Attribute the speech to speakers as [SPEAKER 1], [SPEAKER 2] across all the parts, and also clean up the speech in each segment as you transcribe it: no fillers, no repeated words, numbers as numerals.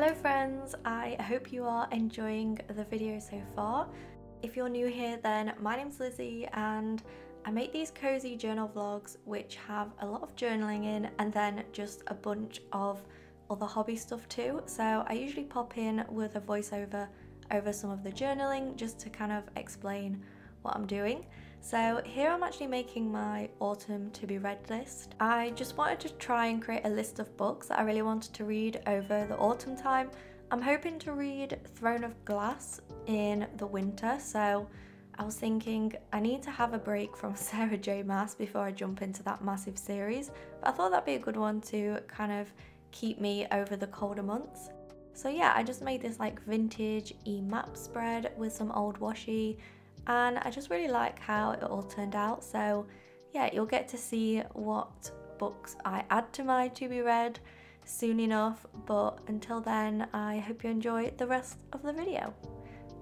[SPEAKER 1] Hello friends, I hope you are enjoying the video so far. If you're new here, then my name's Lizzie and I make these cozy journal vlogs which have a lot of journaling in and then just a bunch of other hobby stuff too. So I usually pop in with a voiceover over some of the journaling just to kind of explain what I'm doing. So here I'm actually making my autumn to be read list. I just wanted to try and create a list of books that I really wanted to read over the autumn time. I'm hoping to read Throne of Glass in the winter, so I was thinking I need to have a break from Sarah J Maas before I jump into that massive series, but I thought that'd be a good one to kind of keep me over the colder months. So yeah, I just made this like vintage e-map spread with some old washi, and I just really like how it all turned out. So yeah, you'll get to see what books I add to my to be read soon enough, but until then I hope you enjoy the rest of the video.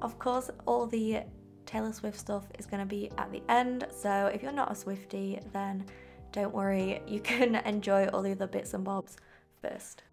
[SPEAKER 1] Of course, all the Taylor Swift stuff is going to be at the end, so if you're not a Swiftie then don't worry, you can enjoy all the other bits and bobs first.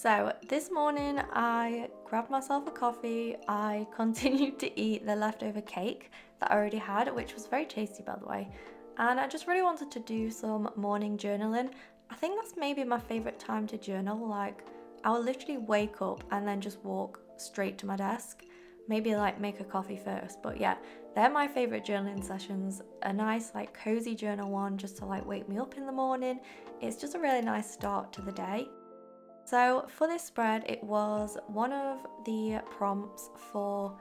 [SPEAKER 1] So this morning I grabbed myself a coffee. I continued to eat the leftover cake that I already had, which was very tasty by the way. And I just really wanted to do some morning journaling. I think that's maybe my favorite time to journal. Like I will literally wake up and then just walk straight to my desk. Maybe like make a coffee first, but yeah, they're my favorite journaling sessions. A nice like cozy journal one just to like wake me up in the morning. It's just a really nice start to the day. So for this spread, it was one of the prompts for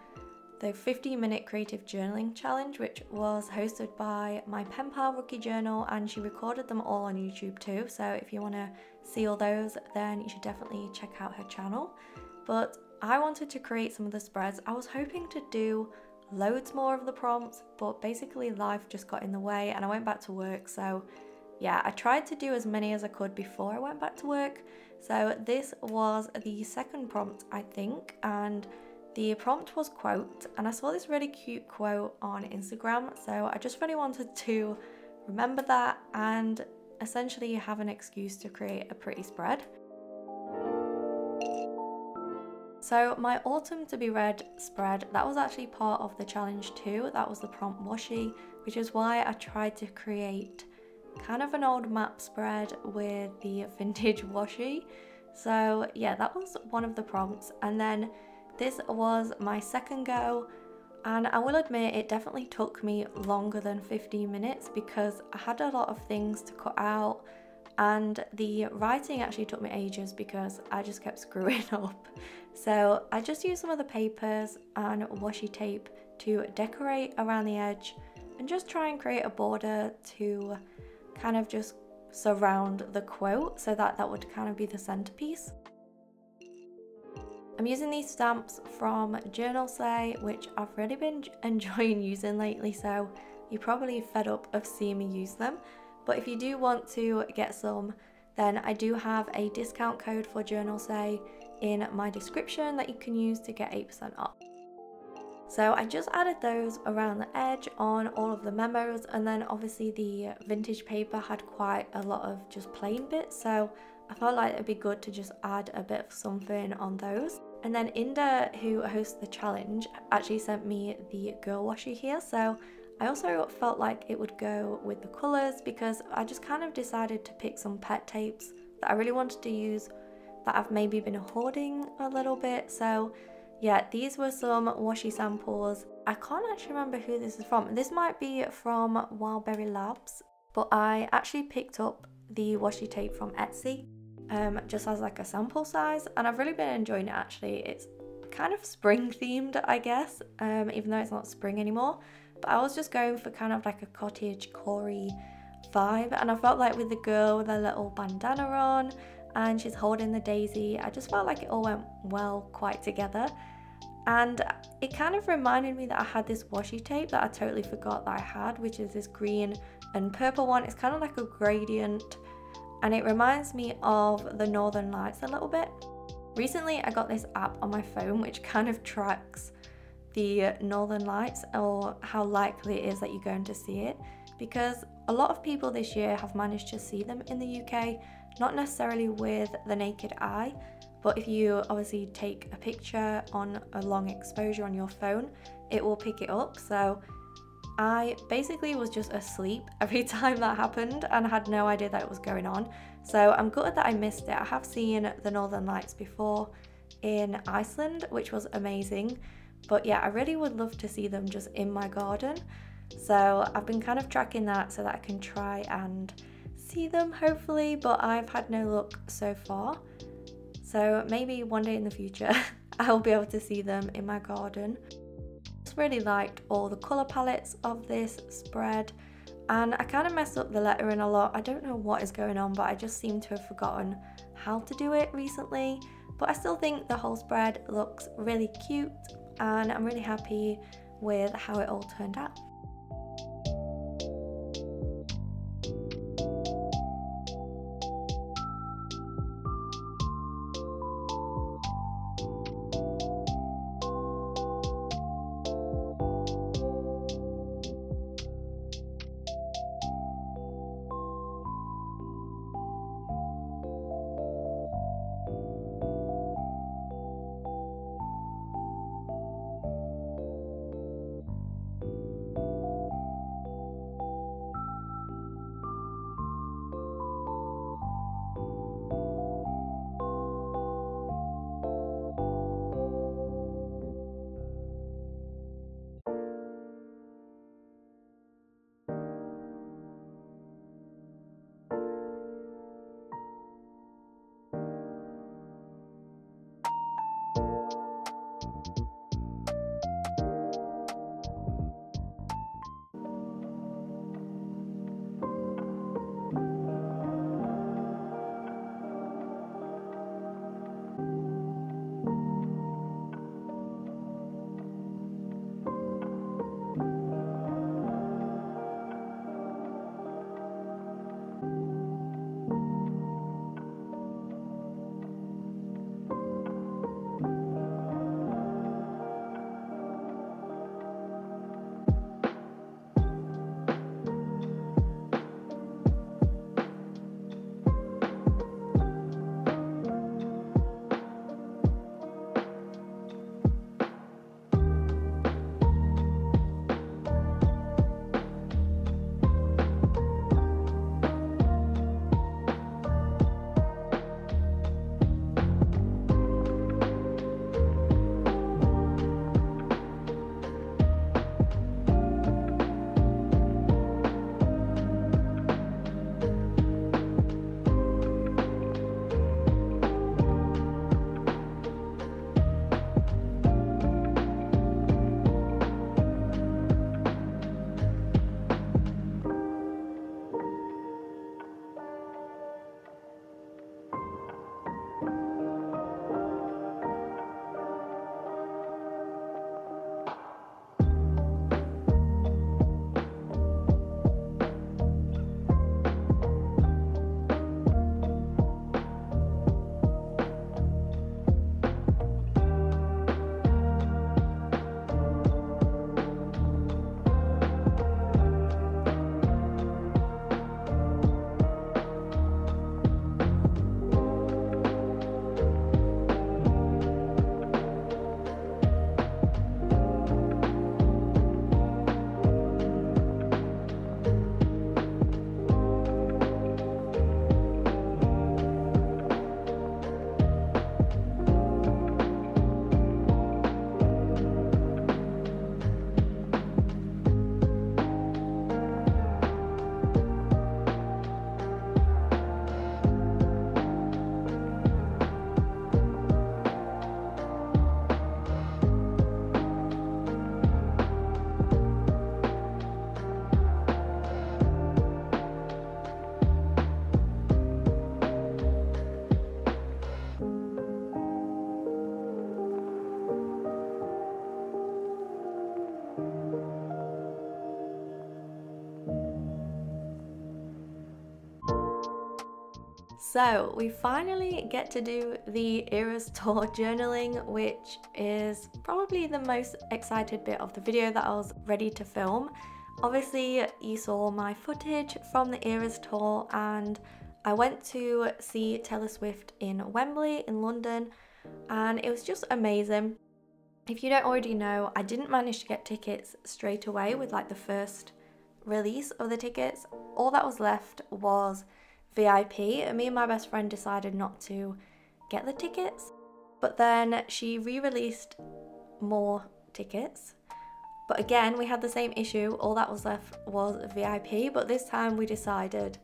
[SPEAKER 1] the 15-minute creative journaling challenge, which was hosted by my penpal rookie journal, and she recorded them all on YouTube too. So if you want to see all those, then you should definitely check out her channel. But I wanted to create some of the spreads. I was hoping to do loads more of the prompts, but basically life just got in the way and I went back to work. So yeah, I tried to do as many as I could before I went back to work. So this was the second prompt, I think, and the prompt was quote, and I saw this really cute quote on Instagram, so I just really wanted to remember that and essentially have an excuse to create a pretty spread. So my autumn to be read spread, that was actually part of the challenge too. That was the prompt washi, which is why I tried to create kind of an old map spread with the vintage washi. So yeah, that was one of the prompts, and then this was my second go, and I will admit it definitely took me longer than 15 minutes because I had a lot of things to cut out, and the writing actually took me ages because I just kept screwing up. So I just used some of the papers and washi tape to decorate around the edge and just try and create a border to kind of just surround the quote so that that would kind of be the centerpiece. I'm using these stamps from Journal Say, which I've really been enjoying using lately, so you're probably fed up of seeing me use them. But if you do want to get some, then I do have a discount code for Journal Say in my description that you can use to get 8% off. So I just added those around the edge on all of the memos, and then obviously the vintage paper had quite a lot of just plain bits, so I felt like it'd be good to just add a bit of something on those. And then Inda, who hosts the challenge, actually sent me the girl washi here, so I also felt like it would go with the colours because I just kind of decided to pick some pet tapes that I really wanted to use that I've maybe been hoarding a little bit. So yeah, these were some washi samples. I can't actually remember who this is from. This might be from Wildberry Labs, but I actually picked up the washi tape from Etsy just as like a sample size, and I've really been enjoying it actually. It's kind of spring themed, I guess, even though it's not spring anymore. But I was just going for kind of like a cottage core vibe, and I felt like with the girl with her little bandana on and she's holding the daisy, I just felt like it all went well quite together. And it kind of reminded me that I had this washi tape that I totally forgot that I had, which is this green and purple one. It's kind of like a gradient, and it reminds me of the Northern Lights a little bit. Recently I got this app on my phone which kind of tracks the Northern Lights, or how likely it is that you're going to see it, because a lot of people this year have managed to see them in the UK, not necessarily with the naked eye, but if you obviously take a picture on a long exposure on your phone, it will pick it up. So I basically was just asleep every time that happened and had no idea that it was going on. So I'm gutted that I missed it. I have seen the Northern Lights before in Iceland, which was amazing. But yeah, I really would love to see them just in my garden. So I've been kind of tracking that so that I can try and see them hopefully, but I've had no luck so far. So maybe one day in the future I'll be able to see them in my garden. Just really liked all the colour palettes of this spread, and I kind of messed up the lettering a lot. I don't know what is going on, but I just seem to have forgotten how to do it recently. But I still think the whole spread looks really cute, and I'm really happy with how it all turned out. So we finally get to do the Eras Tour journaling, which is probably the most excited bit of the video that I was ready to film. Obviously you saw my footage from the Eras Tour, and I went to see Taylor Swift in Wembley in London, and it was just amazing. If you don't already know, I didn't manage to get tickets straight away with like the first release of the tickets. All that was left was VIP, and me and my best friend decided not to get the tickets, but then she re-released more tickets. But again, we had the same issue. All that was left was VIP, but this time we decided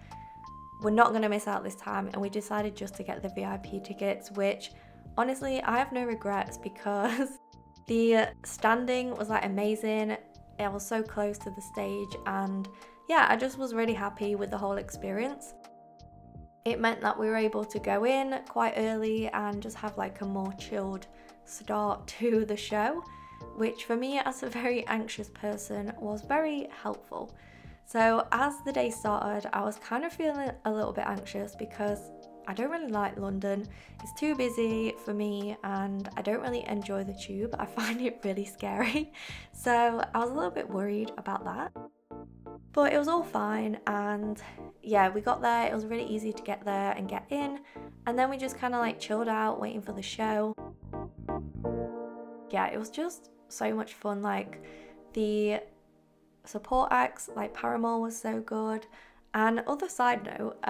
[SPEAKER 1] we're not going to miss out this time, and we decided just to get the VIP tickets, which honestly I have no regrets because the standing was like amazing. I was so close to the stage, and yeah, I just was really happy with the whole experience. It meant that we were able to go in quite early and just have like a more chilled start to the show, which for me as a very anxious person was very helpful. So as the day started, I was kind of feeling a little bit anxious because I don't really like London. It's too busy for me and I don't really enjoy the tube. I find it really scary. So I was a little bit worried about that. But it was all fine, and yeah, we got there. It was really easy to get there and get in, and then we just kind of like chilled out waiting for the show. Yeah, it was just so much fun. Like the support acts, like Paramore was so good. And other side note,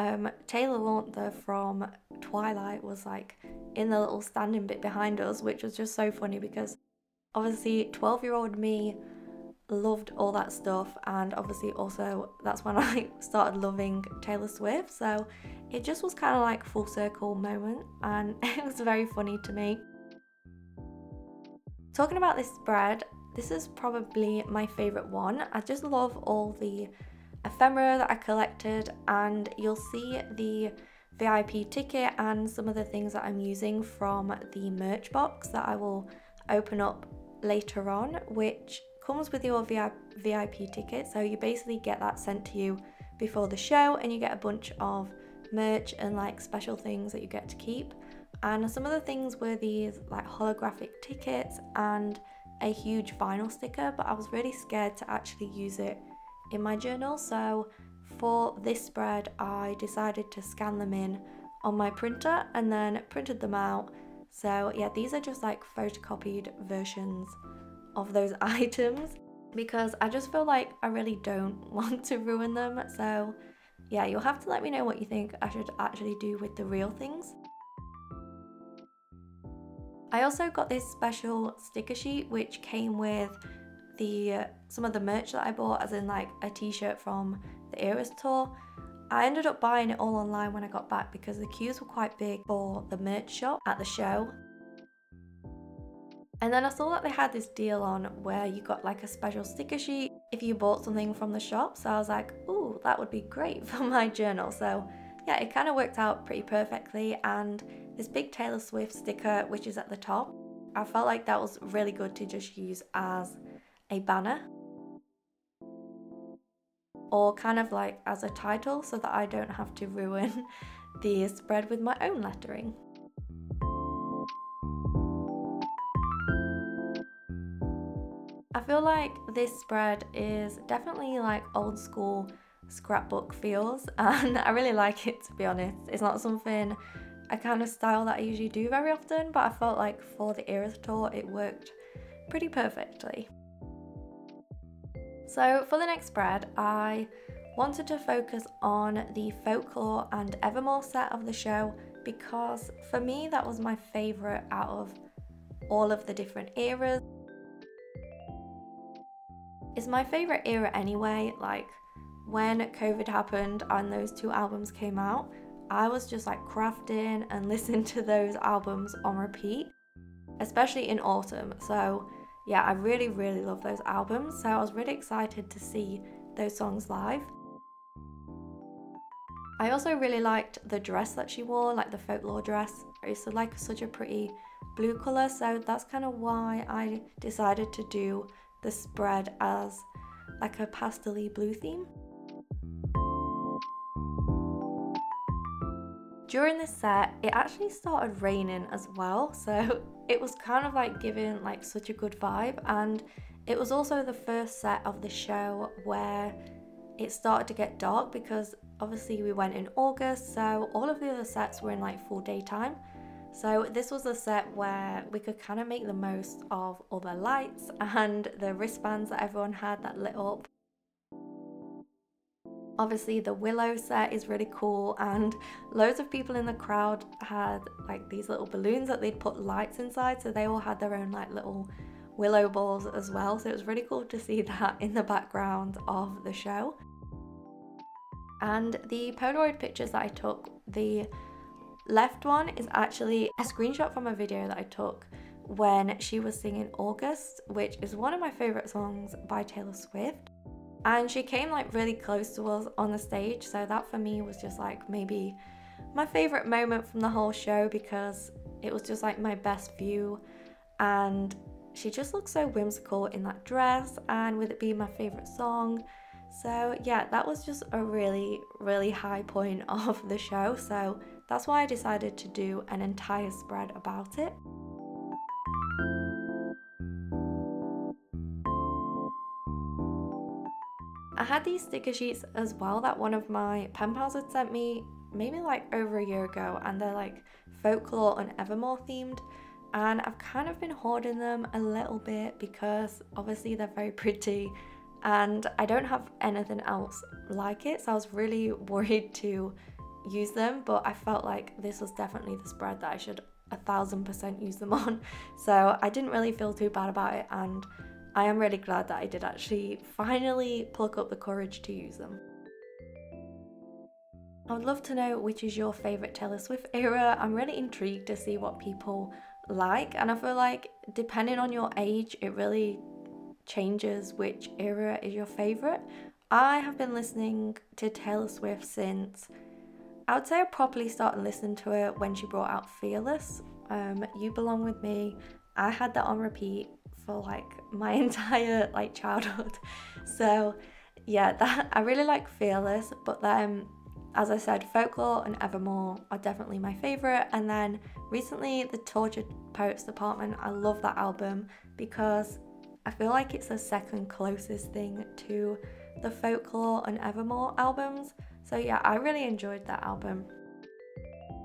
[SPEAKER 1] Taylor Lautner from Twilight was like in the little standing bit behind us, which was just so funny because obviously 12-year-old me loved all that stuff, and obviously also that's when I started loving Taylor Swift, so it just was kind of like full circle moment, and it was very funny to me. Talking about this spread, this is probably my favourite one. I just love all the ephemera that I collected, and you'll see the VIP ticket and some of the things that I'm using from the merch box that I will open up later on, which comes with your VIP ticket. So you basically get that sent to you before the show, and you get a bunch of merch and like special things that you get to keep. And some of the things were these like holographic tickets and a huge vinyl sticker, but I was really scared to actually use it in my journal. So for this spread, I decided to scan them in on my printer and then printed them out. So yeah, these are just like photocopied versions of those items because I just feel like I really don't want to ruin them. So yeah, you'll have to let me know what you think I should actually do with the real things. I also got this special sticker sheet which came with some of the merch that I bought, as in like a t-shirt from the Eras Tour. I ended up buying it all online when I got back because the queues were quite big for the merch shop at the show. And then I saw that they had this deal on where you got like a special sticker sheet if you bought something from the shop. So I was like, ooh, that would be great for my journal. So yeah, it kind of worked out pretty perfectly. And this big Taylor Swift sticker, which is at the top, I felt like that was really good to just use as a banner or kind of like as a title so that I don't have to ruin the spread with my own lettering. I feel like this spread is definitely like old school scrapbook feels, and I really like it, to be honest. It's not something, a kind of style that I usually do very often, but I felt like for the Eras Tour it worked pretty perfectly. So for the next spread, I wanted to focus on the folklore and Evermore set of the show because for me that was my favourite out of all of the different eras. It's my favourite era anyway. Like when COVID happened and those two albums came out, I was just like crafting and listening to those albums on repeat, especially in autumn. So yeah, I really love those albums, so I was really excited to see those songs live. I also really liked the dress that she wore, like the folklore dress. It's like such a pretty blue colour, so that's kind of why I decided to do the spread as like a pastel-y blue theme. during this set, it actually started raining as well, so it was kind of like giving like such a good vibe. And it was also the first set of the show where it started to get dark, because obviously we went in August, so all of the other sets were in like full daytime. So this was a set where we could kind of make the most of all the lights and the wristbands that everyone had that lit up. Obviously the willow set is really cool, and loads of people in the crowd had like these little balloons that they'd put lights inside, so they all had their own like little willow balls as well. So it was really cool to see that in the background of the show. And the Polaroid pictures that I took, the left one is actually a screenshot from a video that I took when she was singing August, which is one of my favorite songs by Taylor Swift. And she came like really close to us on the stage, so that for me was just like maybe my favorite moment from the whole show, because it was just like my best view, and she just looked so whimsical in that dress, and with it being my favorite song. So yeah, that was just a really high point of the show, so that's why I decided to do an entire spread about it. I had these sticker sheets as well that one of my pen pals had sent me maybe like over a year ago, and they're like folklore and Evermore themed, and I've kind of been hoarding them a little bit because obviously they're very pretty and I don't have anything else like it, so I was really worried to use them, but I felt like this was definitely the spread that I should 1000% use them on, so I didn't really feel too bad about it, and I am really glad that I did actually finally pluck up the courage to use them. I would love to know which is your favourite Taylor Swift era. I'm really intrigued to see what people like, and I feel like depending on your age it really changes which era is your favourite. I have been listening to Taylor Swift since, I would say I properly started listening to her when she brought out Fearless. You Belong With Me, I had that on repeat for like my entire like childhood, so yeah, that I really like Fearless. But then, as I said, Folklore and Evermore are definitely my favourite, and then recently the Tortured Poets Department, I love that album because I feel like it's the second closest thing to the Folklore and Evermore albums, so yeah, I really enjoyed that album.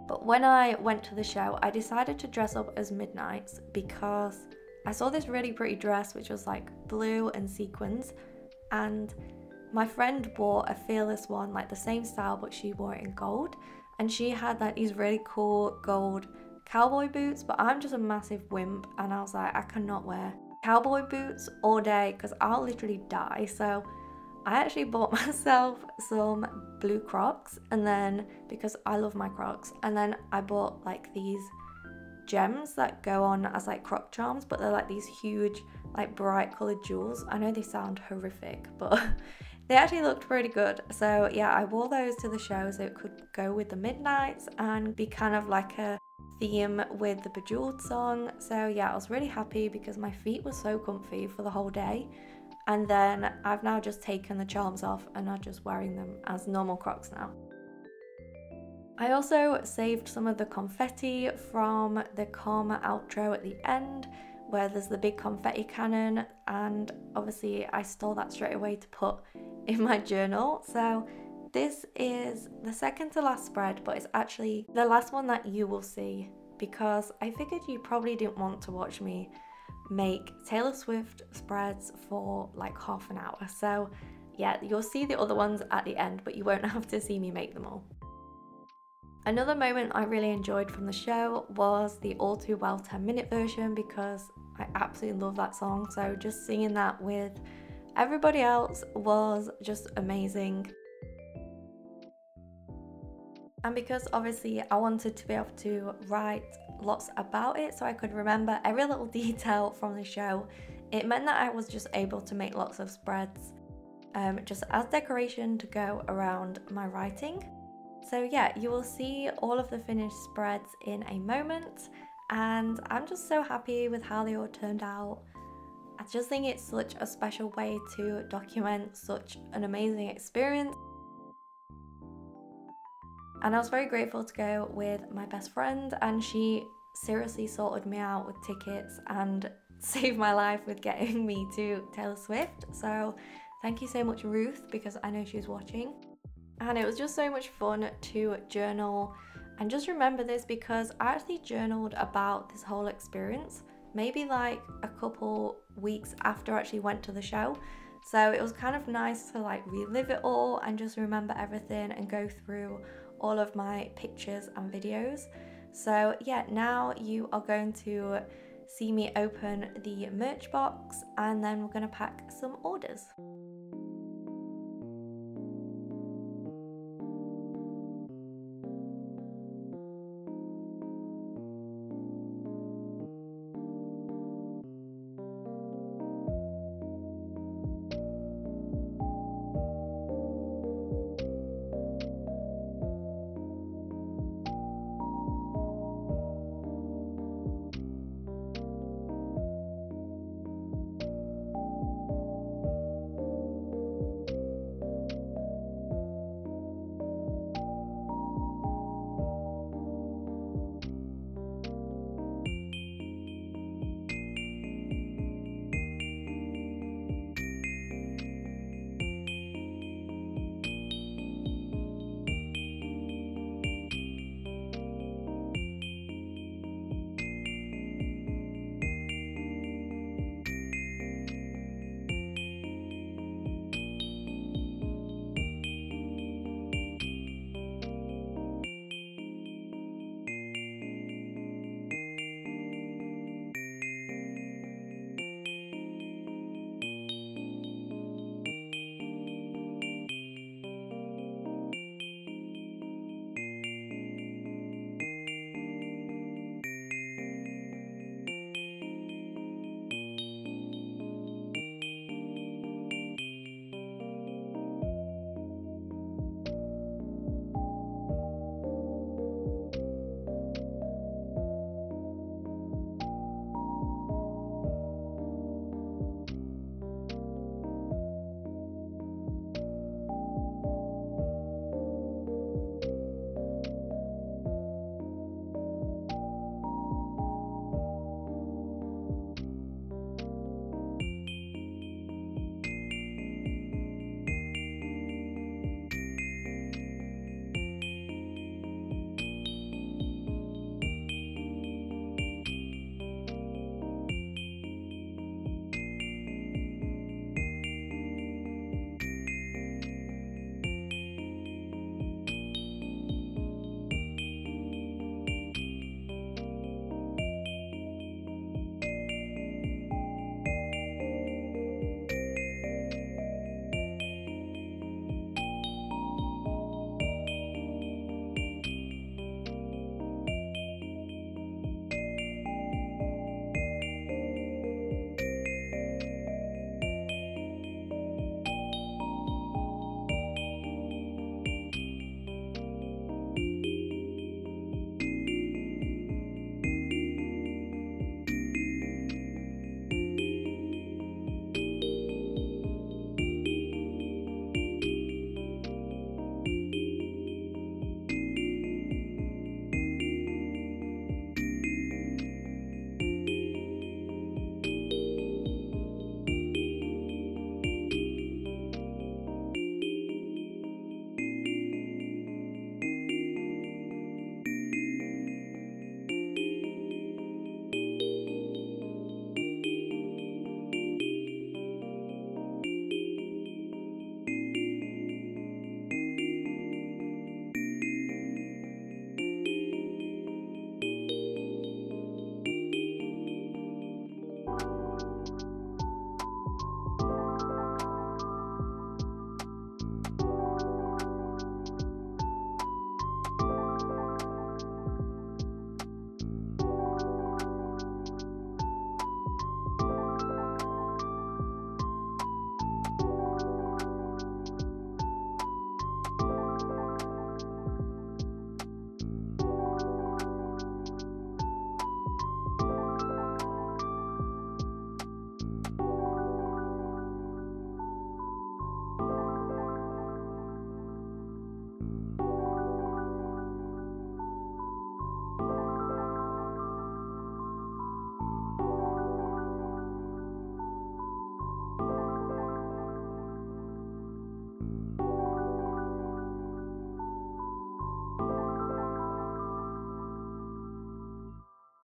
[SPEAKER 1] But when I went to the show, I decided to dress up as Midnights because I saw this really pretty dress which was like blue and sequins, and my friend wore a Fearless one, like the same style, but she wore it in gold, and she had like these really cool gold cowboy boots, but I'm just a massive wimp and I was like, I cannot wear cowboy boots all day because I'll literally die. So I actually bought myself some blue Crocs, and then because I love my Crocs, and then I bought like these gems that go on as like croc charms, but they're like these huge like bright colored jewels. I know they sound horrific, but they actually looked pretty good. So yeah, I wore those to the show so it could go with the Midnights and be kind of like a theme with the Bejeweled song. So yeah, I was really happy because my feet were so comfy for the whole day. And then I've now just taken the charms off and are just wearing them as normal Crocs now. I also saved some of the confetti from the Karma outro at the end, where there's the big confetti cannon, and obviously I stole that straight away to put in my journal. So this is the second to last spread, but it's actually the last one that you will see because I figured you probably didn't want to watch me make Taylor Swift spreads for like half an hour. So yeah, you'll see the other ones at the end, but you won't have to see me make them all. Another moment I really enjoyed from the show was the All Too Well 10-minute version because I absolutely love that song, so just singing that with everybody else was just amazing. And because obviously I wanted to be able to write lots about it so I could remember every little detail from the show, it meant that I was just able to make lots of spreads just as decoration to go around my writing. So yeah, you will see all of the finished spreads in a moment, and I'm just so happy with how they all turned out. I just think it's such a special way to document such an amazing experience. And I was very grateful to go with my best friend, and she seriously sorted me out with tickets and saved my life with getting me to Taylor Swift. So thank you so much, Ruth, because I know she's watching. And it was just so much fun to journal and just remember this, because I actually journaled about this whole experience maybe like a couple weeks after I actually went to the show. So it was kind of nice to like relive it all and just remember everything and go through all of my pictures and videos. So yeah, now you are going to see me open the merch box and then we're going to pack some orders.